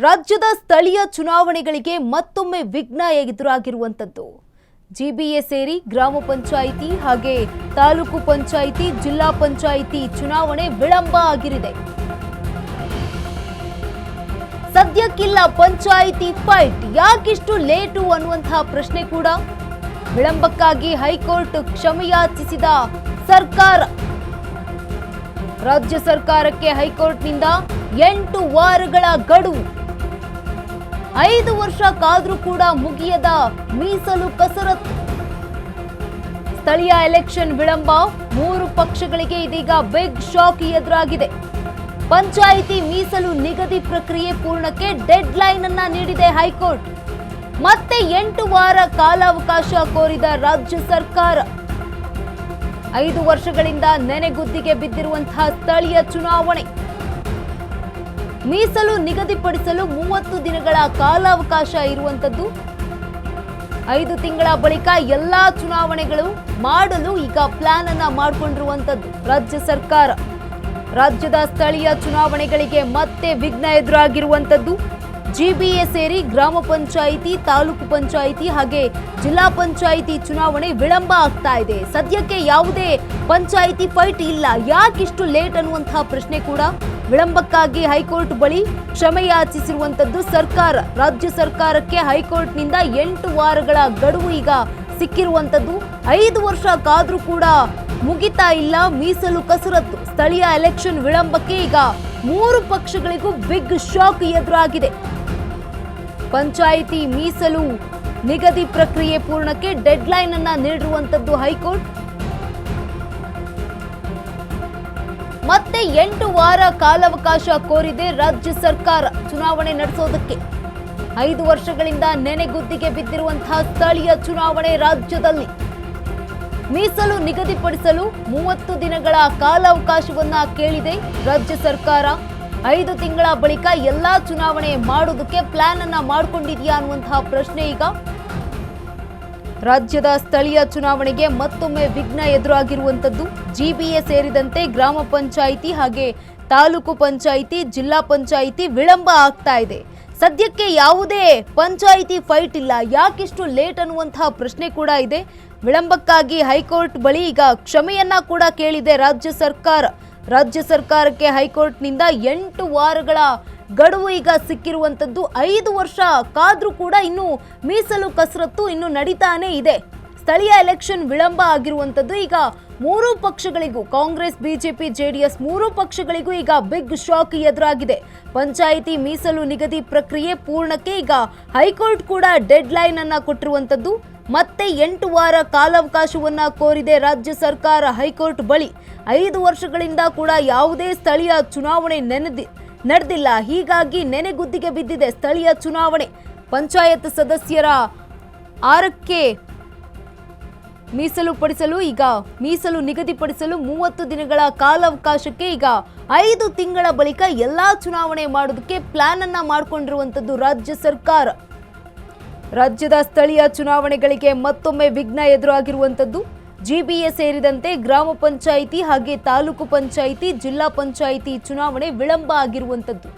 ರಾಜ್ಯದ ಸ್ಥಳೀಯ ಚುನಾವಣೆಗಳಿಗೆ ಮತ್ತೊಮ್ಮೆ ವಿಘ್ನ ಎದುರಾಗಿರುವಂತದ್ದು ಜಿಬಿಎ ಸೇರಿ ಗ್ರಾಮ ಪಂಚಾಯಿತಿ ಹಾಗೆ ತಾಲೂಕು ಪಂಚಾಯಿತಿ ಜಿಲ್ಲಾ ಪಂಚಾಯಿತಿ ಚುನಾವಣೆ ವಿಳಂಬ ಆಗಿರಿದೆ. ಸದ್ಯಕ್ಕಿಲ್ಲ ಪಂಚಾಯಿತಿ ಫೈಟ್, ಯಾಕಿಷ್ಟು ಲೇಟು ಅನ್ನುವಂತಹ ಪ್ರಶ್ನೆ ಕೂಡ. ವಿಳಂಬಕ್ಕಾಗಿ ಹೈಕೋರ್ಟ್ ಕ್ಷಮೆಯಾಚಿಸಿದ ಸರ್ಕಾರ. ರಾಜ್ಯ ಸರ್ಕಾರಕ್ಕೆ ಹೈಕೋರ್ಟ್ನಿಂದ 8 ವಾರಗಳ ಗಡುವು. 5 ವರ್ಷ ಕಾದ್ರೂ ಕೂಡ ಮುಗಿಯದ ಮೀಸಲು ಕಸರತ್ತು. ಸ್ಥಳೀಯ ಎಲೆಕ್ಷನ್ ವಿಳಂಬ, 3 ಪಕ್ಷಗಳಿಗೆ ಇದೀಗ ಬಿಗ್ ಶಾಕ್ ಎದುರಾಗಿದೆ. ಪಂಚಾಯಿತಿ ಮೀಸಲು ನಿಗದಿ ಪ್ರಕ್ರಿಯೆ ಪೂರ್ಣಕ್ಕೆ ಡೆಡ್ ಲೈನ್ ಅನ್ನ ನೀಡಿದೆ ಹೈಕೋರ್ಟ್. ಮತ್ತೆ 8 ವಾರ ಕಾಲಾವಕಾಶ ಕೋರಿದ ರಾಜ್ಯ ಸರ್ಕಾರ. 5 ವರ್ಷಗಳಿಂದ ನೆನೆಗುದ್ದಿಗೆ ಬಿದ್ದಿರುವಂತಹ ಸ್ಥಳೀಯ ಚುನಾವಣೆ ಮೀಸಲು ನಿಗದಿಪಡಿಸಲು 30 ದಿನಗಳ ಕಾಲಾವಕಾಶ ಇರುವಂತದ್ದು. 5 ತಿಂಗಳ ಬಳಿಕ ಎಲ್ಲಾ ಚುನಾವಣೆಗಳು ಮಾಡಲು ಈಗ ಪ್ಲಾನ್ ಅನ್ನ ಮಾಡಿಕೊಂಡಿರುವಂತದ್ದು ರಾಜ್ಯ ಸರ್ಕಾರ. ರಾಜ್ಯದ ಸ್ಥಳೀಯ ಚುನಾವಣೆಗಳಿಗೆ ಮತ್ತೆ ವಿಘ್ನ ಎದುರಾಗಿರುವಂತದ್ದು. ಜಿಬಿಎ ಸೇರಿ ಗ್ರಾಮ ಪಂಚಾಯಿತಿ, ತಾಲೂಕು ಪಂಚಾಯಿತಿ ಹಾಗೆ ಜಿಲ್ಲಾ ಪಂಚಾಯಿತಿ ಚುನಾವಣೆ ವಿಳಂಬ ಆಗ್ತಾ ಇದೆ. ಸದ್ಯಕ್ಕೆ ಯಾವುದೇ ಪಂಚಾಯಿತಿ ಫೈಟ್ ಇಲ್ಲ, ಯಾಕಿಷ್ಟು ಲೇಟ್ ಅನ್ನುವಂತಹ ಪ್ರಶ್ನೆ ಕೂಡ. ವಿಳಂಬಕ್ಕಾಗಿ ಹೈಕೋರ್ಟ್ ಬಳಿ ಕ್ಷಮೆಯಾಚಿಸಿರುವಂತದ್ದು ಸರ್ಕಾರ. ರಾಜ್ಯ ಸರ್ಕಾರಕ್ಕೆ ಹೈಕೋರ್ಟ್ನಿಂದ 8 ವಾರಗಳ ಗಡುವು ಈಗ ಸಿಕ್ಕಿರುವಂತದ್ದು. 5 ವರ್ಷ ಕಾದ್ರೂ ಕೂಡ ಮುಗಿತಾ ಇಲ್ಲ ಮೀಸಲು ಕಸರತ್ತು. ಸ್ಥಳೀಯ ಎಲೆಕ್ಷನ್ ವಿಳಂಬಕ್ಕೆ ಈಗ 3 ಪಕ್ಷಗಳಿಗೂ ಬಿಗ್ ಶಾಕ್ ಎದುರಾಗಿದೆ. ಪಂಚಾಯಿತಿ ಮೀಸಲು ನಿಗದಿ ಪ್ರಕ್ರಿಯೆ ಪೂರ್ಣಕ್ಕೆ ಡೆಡ್ ಲೈನ್ ಅನ್ನ ನೀಡಿರುವಂತದ್ದು ಹೈಕೋರ್ಟ್. ಮತ್ತೆ 8 ವಾರ ಕಾಲಾವಕಾಶ ಕೋರಿದೆ ರಾಜ್ಯ ಸರ್ಕಾರ ಚುನಾವಣೆ ನಡೆಸೋದಕ್ಕೆ. 5 ವರ್ಷಗಳಿಂದ ನೆನೆಗುದ್ದಿಗೆ ಬಿದ್ದಿರುವಂತಹ ಸ್ಥಳೀಯ ಚುನಾವಣೆ ರಾಜ್ಯದಲ್ಲಿ ಮೀಸಲು ನಿಗದಿಪಡಿಸಲು 30 ದಿನಗಳ ಕಾಲಾವಕಾಶವನ್ನ ಕೇಳಿದೆ ರಾಜ್ಯ ಸರ್ಕಾರ. 5 ತಿಂಗಳ ಬಳಿಕ ಎಲ್ಲಾ ಚುನಾವಣೆ ಮಾಡೋದಕ್ಕೆ ಪ್ಲಾನ್ ಅನ್ನ ಮಾಡಿಕೊಂಡಿದೆಯಾ ಅನ್ನುವಂತಹ ಪ್ರಶ್ನೆ ಈಗ. ರಾಜ್ಯದ ಸ್ಥಳೀಯ ಚುನಾವಣೆಗೆ ಮತ್ತೊಮ್ಮೆ ವಿಘ್ನ ಎದುರಾಗಿರುವಂತದ್ದು. ಜಿಬಿಎ ಸೇರಿದಂತೆ ಗ್ರಾಮ ಪಂಚಾಯಿತಿ ಹಾಗೆ ತಾಲೂಕು ಪಂಚಾಯಿತಿ, ಜಿಲ್ಲಾ ಪಂಚಾಯಿತಿ ವಿಳಂಬ ಆಗ್ತಾ ಇದೆ. ಸದ್ಯಕ್ಕೆ ಯಾವುದೇ ಪಂಚಾಯಿತಿ ಫೈಟ್ ಇಲ್ಲ, ಯಾಕಿಷ್ಟು ಲೇಟ್ ಅನ್ನುವಂತಹ ಪ್ರಶ್ನೆ ಕೂಡ ಇದೆ. ವಿಳಂಬಕ್ಕಾಗಿ ಹೈಕೋರ್ಟ್ ಬಳಿ ಈಗ ಕ್ಷಮೆಯನ್ನ ಕೂಡ ಕೇಳಿದೆ ರಾಜ್ಯ ಸರ್ಕಾರ. ರಾಜ್ಯ ಸರ್ಕಾರಕ್ಕೆ ಹೈಕೋರ್ಟ್ನಿಂದ 8 ವಾರಗಳ ಗಡುವು ಈಗ ಸಿಕ್ಕಿರುವಂತದ್ದು. 5 ವರ್ಷ ಕಾದ್ರೂ ಕೂಡ ಇನ್ನು ಮೀಸಲು ಕಸರತ್ತು ಇನ್ನು ನಡೀತಾನೆ ಇದೆ. ಸ್ಥಳೀಯ ಎಲೆಕ್ಷನ್ ವಿಳಂಬ ಆಗಿರುವಂತದ್ದು. ಈಗ 3 ಪಕ್ಷಗಳಿಗೂ, ಕಾಂಗ್ರೆಸ್, ಬಿಜೆಪಿ, ಜೆಡಿಎಸ್ 3 ಪಕ್ಷಗಳಿಗೂ ಈಗ ಬಿಗ್ ಶಾಕ್ ಎದುರಾಗಿದೆ. ಪಂಚಾಯಿತಿ ಮೀಸಲು ನಿಗದಿ ಪ್ರಕ್ರಿಯೆ ಪೂರ್ಣಕ್ಕೆ ಈಗ ಹೈಕೋರ್ಟ್ ಕೂಡ ಡೆಡ್ ಲೈನ್ ಅನ್ನ ಕೊಟ್ಟಿರುವಂತದ್ದು. ಮತ್ತೆ 8 ವಾರ ಕಾಲಾವಕಾಶವನ್ನ ಕೋರಿದೆ ರಾಜ್ಯ ಸರ್ಕಾರ ಹೈಕೋರ್ಟ್ ಬಳಿ. 5 ವರ್ಷಗಳಿಂದ ಕೂಡ ಯಾವುದೇ ಸ್ಥಳೀಯ ಚುನಾವಣೆ ನಡೆದಿಲ್ಲ, ಹೀಗಾಗಿ ನೆನೆಗುದ್ದಿಗೆ ಬಿದ್ದಿದೆ ಸ್ಥಳೀಯ ಚುನಾವಣೆ. ಪಂಚಾಯತ್ ಸದಸ್ಯರ 6ಕ್ಕೆ ಮೀಸಲು ನಿಗದಿಪಡಿಸಲು 30 ದಿನಗಳ ಕಾಲಾವಕಾಶಕ್ಕೆ ಈಗ 5 ತಿಂಗಳ ಬಳಿಕ ಎಲ್ಲಾ ಚುನಾವಣೆ ಮಾಡೋದಕ್ಕೆ ಪ್ಲಾನ್ ಅನ್ನ ಮಾಡಿಕೊಂಡಿರುವಂತದ್ದು ರಾಜ್ಯ ಸರ್ಕಾರ. ರಾಜ್ಯದ ಸ್ಥಳೀಯ ಚುನಾವಣೆಗಳಿಗೆ ಮತ್ತೊಮ್ಮೆ ವಿಘ್ನ ಎದುರಾಗಿರುವಂತದ್ದು. ಜಿಬಿಎ ಸೇರಿದಂತೆ ಗ್ರಾಮ ಪಂಚಾಯಿತಿ ಹಾಗೆ ತಾಲೂಕು ಪಂಚಾಯಿತಿ, ಜಿಲ್ಲಾ ಪಂಚಾಯಿತಿ ಚುನಾವಣೆ ವಿಳಂಬ ಆಗಿರುವಂತದ್ದು.